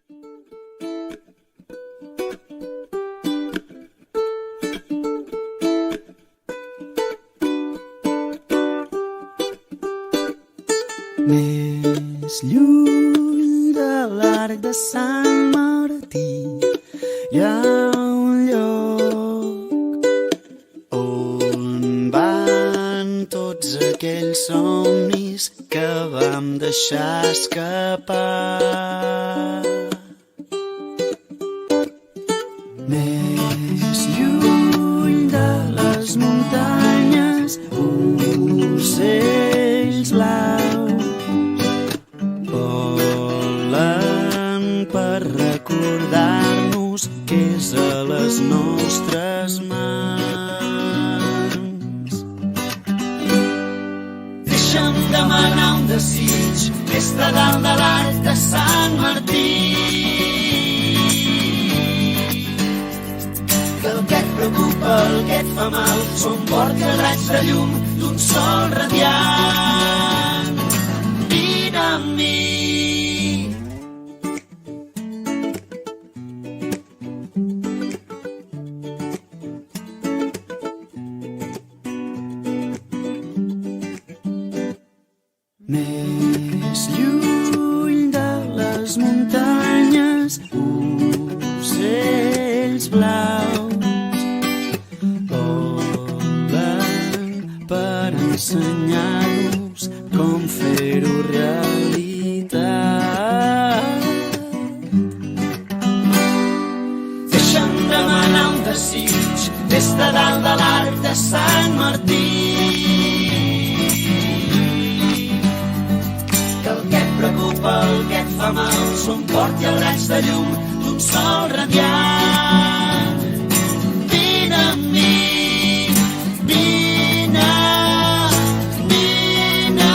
Més lluny de l'arc de Sant Martí hi ha un lloc on van tots aquells somnis que vam deixar escapar. Més lluny de les muntanyes, ocells blaus volen per recordar-nos que és a les nostres mans. Deixa'm demanar un desig des de dalt de l'arc de Sant Martí, que el que et preocupa, el que et fa mal, són porti el raig de llum d'un sol radiant. Vine amb mi. Més lluny de les muntanyes, ocells blaus volen per ensenyar-nos com fer-ho realitat. Deixa'm demanar un desig des de dalt de l'arc de Sant Martí, preocupa, el que et fa mal, són porti el raig de llum d'un sol radiant. Vine amb mi, vine, vine.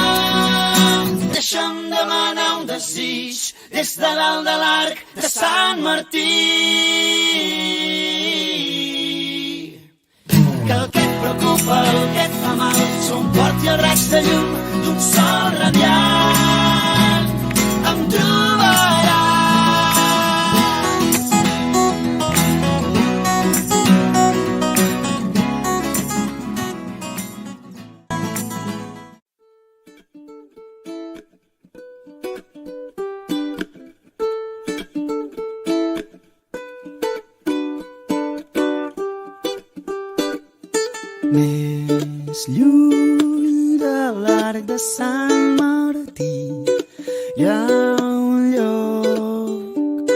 Deixa'm demanar un desig des de dalt de l'arc de Sant Martí, que el que et preocupa, el que et fa mal, són porti el raig de llum d'un sol radiant. Em trobaràs. Més lluny de l'arc de Sant Martí hi ha un lloc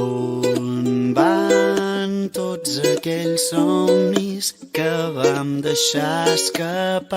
on van tots aquells somnis que vam deixar escapar.